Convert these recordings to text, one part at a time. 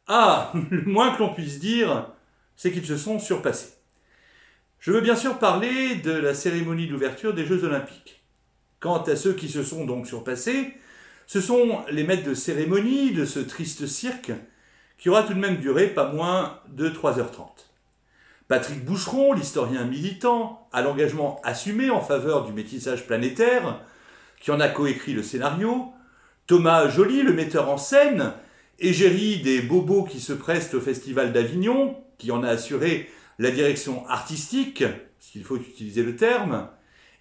Ah, le moins que l'on puisse dire, c'est qu'ils se sont surpassés. Je veux bien sûr parler de la cérémonie d'ouverture des Jeux Olympiques. Quant à ceux qui se sont donc surpassés, ce sont les maîtres de cérémonie de ce triste cirque qui aura tout de même duré pas moins de 3h30. Patrick Boucheron, l'historien militant, à l'engagement assumé en faveur du métissage planétaire, qui en a coécrit le scénario, Thomas Joly, le metteur en scène, égérie des bobos qui se prestent au Festival d'Avignon, qui en a assuré la direction artistique, s'il faut utiliser le terme,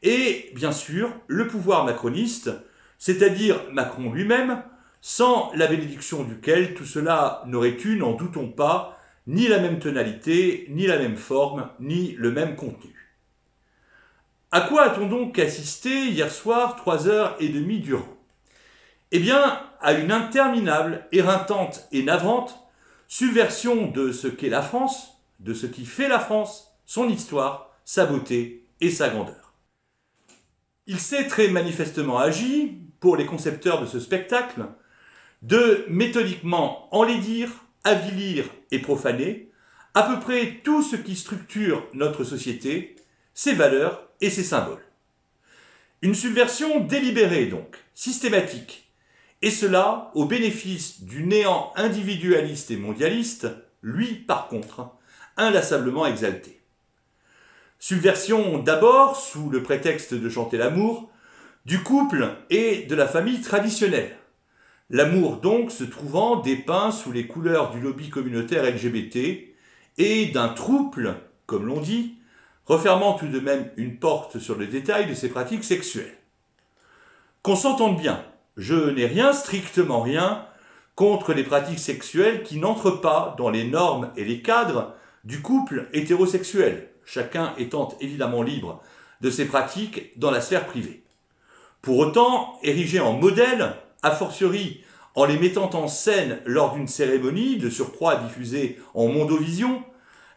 et bien sûr le pouvoir macroniste, c'est-à-dire Macron lui-même, sans la bénédiction duquel tout cela n'aurait eu, n'en doutons pas, ni la même tonalité, ni la même forme, ni le même contenu. À quoi a-t-on donc assisté hier soir 3h30 durant? Eh bien, à une interminable, éreintante et navrante subversion de ce qu'est la France, de ce qui fait la France, son histoire, sa beauté et sa grandeur. Il s'est très manifestement agi, pour les concepteurs de ce spectacle, de méthodiquement enlaidir, avilir et profaner à peu près tout ce qui structure notre société, ses valeurs et ses symboles. Une subversion délibérée donc, systématique, et cela au bénéfice du néant individualiste et mondialiste, lui par contre, inlassablement exalté. Subversion d'abord, sous le prétexte de chanter l'amour, du couple et de la famille traditionnelle. L'amour donc se trouvant dépeint sous les couleurs du lobby communautaire LGBT et d'un trouble, comme l'on dit, refermant tout de même une porte sur le détail de ses pratiques sexuelles. Qu'on s'entende bien, je n'ai rien, strictement rien, contre les pratiques sexuelles qui n'entrent pas dans les normes et les cadres du couple hétérosexuel, chacun étant évidemment libre de ses pratiques dans la sphère privée. Pour autant, érigés en modèle, a fortiori en les mettant en scène lors d'une cérémonie, de surcroît diffusée en mondovision,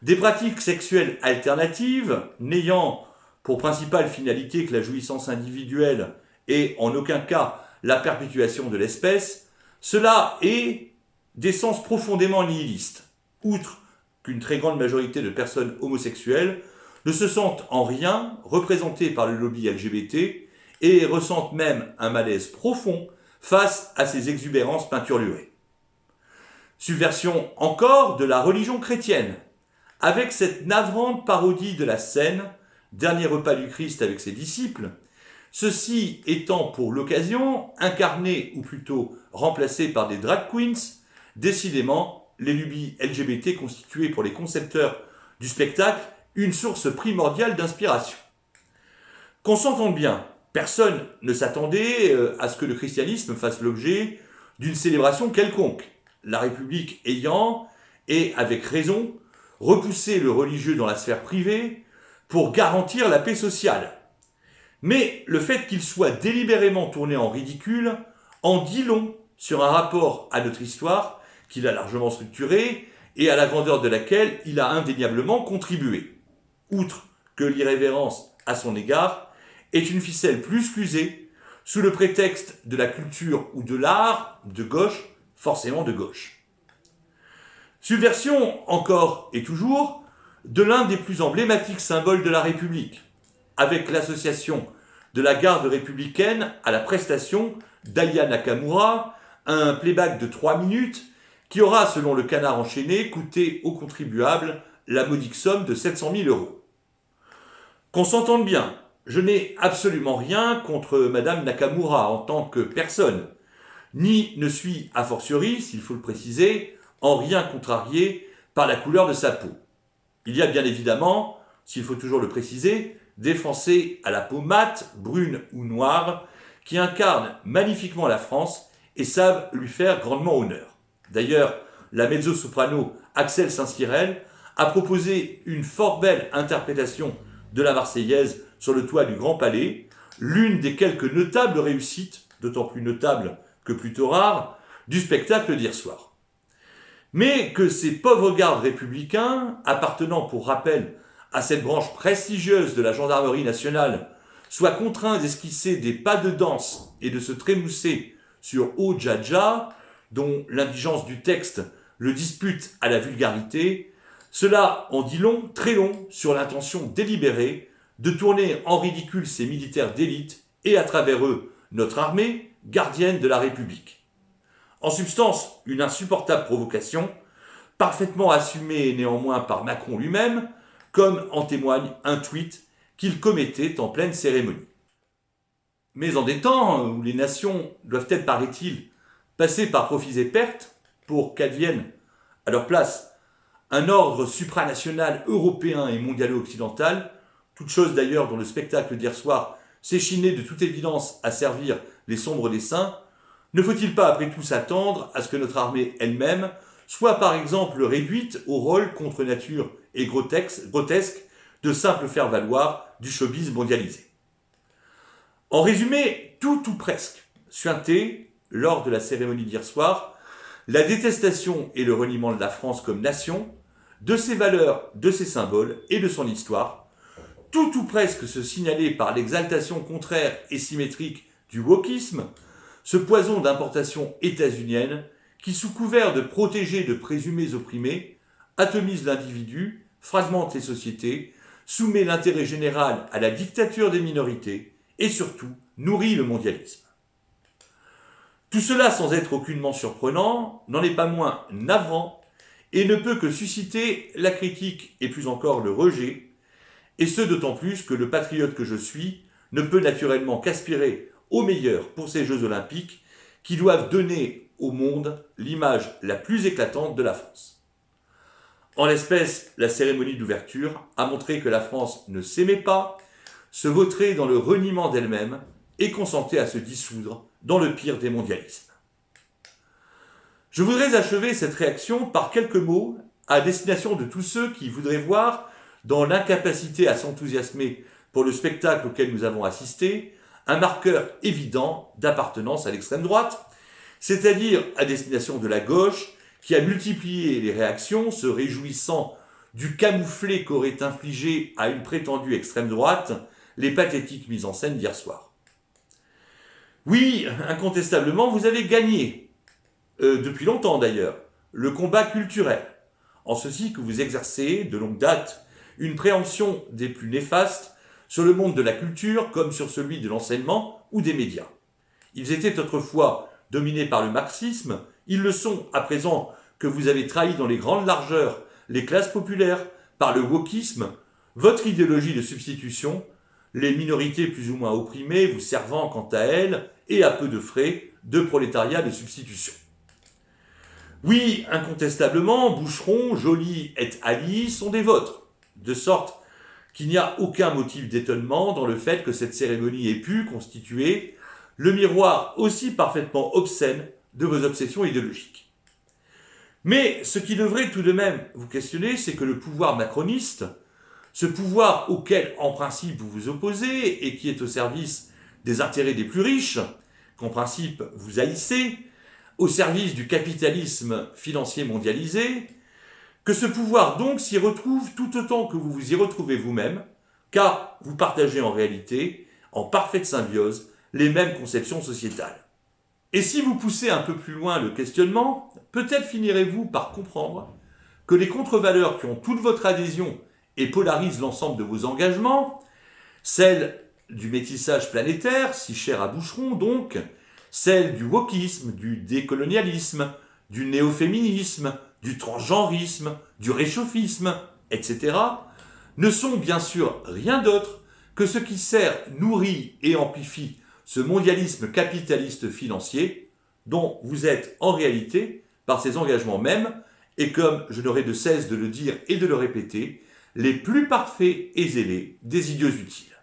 des pratiques sexuelles alternatives n'ayant pour principale finalité que la jouissance individuelle et en aucun cas la perpétuation de l'espèce, cela est d'essence profondément nihiliste. Outre qu'une très grande majorité de personnes homosexuelles ne se sentent en rien représentées par le lobby LGBT et ressentent même un malaise profond face à ces exubérances peinturlurées. Subversion encore de la religion chrétienne, avec cette navrante parodie de la scène, dernier repas du Christ avec ses disciples, ceci étant pour l'occasion incarné ou plutôt remplacé par des drag queens, décidément les lubies LGBT constituaient pour les concepteurs du spectacle une source primordiale d'inspiration. Qu'on s'entende bien, personne ne s'attendait à ce que le christianisme fasse l'objet d'une célébration quelconque, la République ayant, et avec raison, repoussé le religieux dans la sphère privée pour garantir la paix sociale. Mais le fait qu'il soit délibérément tourné en ridicule en dit long sur un rapport à notre histoire qu'il a largement structuré et à la grandeur de laquelle il a indéniablement contribué. Outre que l'irrévérence à son égard est une ficelle plus qu'usée sous le prétexte de la culture ou de l'art de gauche, forcément de gauche. Subversion encore et toujours de l'un des plus emblématiques symboles de la République, avec l'association de la garde républicaine à la prestation d'Aya Nakamura, un playback de 3 minutes qui aura, selon le Canard enchaîné, coûté aux contribuables la modique somme de 700 000 euros. Qu'on s'entende bien, je n'ai absolument rien contre Madame Nakamura en tant que personne, ni ne suis, a fortiori, s'il faut le préciser, en rien contrarié par la couleur de sa peau. Il y a bien évidemment, s'il faut toujours le préciser, des Français à la peau mate, brune ou noire, qui incarnent magnifiquement la France et savent lui faire grandement honneur. D'ailleurs, la mezzo-soprano Axel Saint-Cyrel a proposé une fort belle interprétation de la Marseillaise sur le toit du Grand Palais, l'une des quelques notables réussites, d'autant plus notables que plutôt rares, du spectacle d'hier soir. Mais que ces pauvres gardes républicains, appartenant pour rappel à cette branche prestigieuse de la gendarmerie nationale, soient contraints d'esquisser des pas de danse et de se trémousser sur Oh Dja Dja, dont l'indigence du texte le disputent à la vulgarité, cela en dit long, très long, sur l'intention délibérée de tourner en ridicule ces militaires d'élite et à travers eux notre armée, gardienne de la République. En substance, une insupportable provocation, parfaitement assumée néanmoins par Macron lui-même, comme en témoigne un tweet qu'il commettait en pleine cérémonie. Mais en des temps où les nations doivent être, paraît-il, passer par profits et pertes pour qu'advienne à leur place un ordre supranational européen et mondialo-occidental, toute chose d'ailleurs dont le spectacle d'hier soir s'échinait de toute évidence à servir les sombres desseins, ne faut-il pas après tout s'attendre à ce que notre armée elle-même soit par exemple réduite au rôle contre nature et grotesque de simple faire-valoir du showbiz mondialisé. En résumé, tout ou presque suintait, lors de la cérémonie d'hier soir, la détestation et le reniement de la France comme nation, de ses valeurs, de ses symboles et de son histoire, tout ou presque se signaler par l'exaltation contraire et symétrique du wokisme, ce poison d'importation états-unienne qui, sous couvert de protéger de présumés opprimés, atomise l'individu, fragmente les sociétés, soumet l'intérêt général à la dictature des minorités et surtout nourrit le mondialisme. Tout cela, sans être aucunement surprenant, n'en est pas moins navrant et ne peut que susciter la critique et plus encore le rejet, et ce d'autant plus que le patriote que je suis ne peut naturellement qu'aspirer au meilleur pour ces Jeux Olympiques qui doivent donner au monde l'image la plus éclatante de la France. En l'espèce, la cérémonie d'ouverture a montré que la France ne s'aimait pas, se vautrait dans le reniement d'elle-même et consentait à se dissoudre dans le pire des mondialismes. Je voudrais achever cette réaction par quelques mots à destination de tous ceux qui voudraient voir, dans l'incapacité à s'enthousiasmer pour le spectacle auquel nous avons assisté, un marqueur évident d'appartenance à l'extrême droite, c'est-à-dire à destination de la gauche, qui a multiplié les réactions, se réjouissant du camouflet qu'aurait infligé à une prétendue extrême droite les pathétiques mises en scène d'hier soir. Oui, incontestablement, vous avez gagné, depuis longtemps d'ailleurs, le combat culturel, en ceci que vous exercez, de longue date, une préemption des plus néfastes sur le monde de la culture comme sur celui de l'enseignement ou des médias. Ils étaient autrefois dominés par le marxisme, ils le sont à présent que vous avez trahi dans les grandes largeurs les classes populaires par le wokisme, votre idéologie de substitution, les minorités plus ou moins opprimées vous servant quant à elles, et à peu de frais, de prolétariat de substitution. Oui, incontestablement, Boucheron, Joly et Ali sont des vôtres, de sorte qu'il n'y a aucun motif d'étonnement dans le fait que cette cérémonie ait pu constituer le miroir aussi parfaitement obscène de vos obsessions idéologiques. Mais ce qui devrait tout de même vous questionner, c'est que le pouvoir macroniste, ce pouvoir auquel en principe vous vous opposez et qui est au service des intérêts des plus riches, qu'en principe vous haïssez, au service du capitalisme financier mondialisé, que ce pouvoir donc s'y retrouve tout autant que vous vous y retrouvez vous-même, car vous partagez en réalité, en parfaite symbiose, les mêmes conceptions sociétales. Et si vous poussez un peu plus loin le questionnement, peut-être finirez-vous par comprendre que les contre-valeurs qui ont toute votre adhésion et polarisent l'ensemble de vos engagements, celles du métissage planétaire, si cher à Boucheron donc, celles du wokisme, du décolonialisme, du néo-féminisme, du transgenrisme, du réchauffisme, etc., ne sont bien sûr rien d'autre que ce qui sert, nourrit et amplifie ce mondialisme capitaliste financier dont vous êtes en réalité, par ces engagements mêmes, et comme je n'aurai de cesse de le dire et de le répéter, les plus parfaits et zélés des idiots utiles.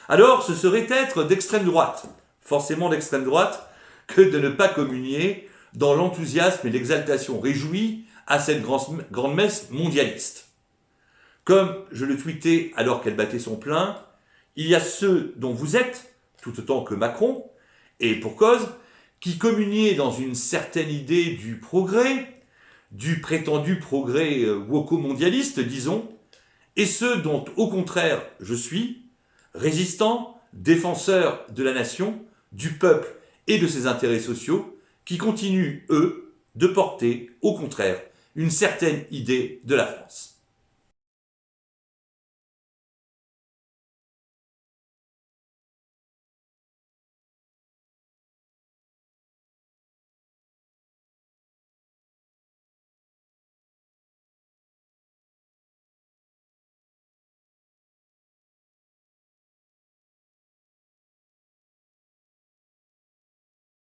Alors ce serait être d'extrême droite, forcément d'extrême droite, que de ne pas communier dans l'enthousiasme et l'exaltation réjouie à cette grande messe mondialiste. Comme je le tweetais alors qu'elle battait son plein, il y a ceux dont vous êtes, tout autant que Macron, et pour cause, qui communiaient dans une certaine idée du progrès, du prétendu progrès woko-mondialiste, disons, et ceux dont, au contraire, je suis, résistant, défenseur de la nation, du peuple et de ses intérêts sociaux, qui continuent, eux, de porter, au contraire, une certaine idée de la France.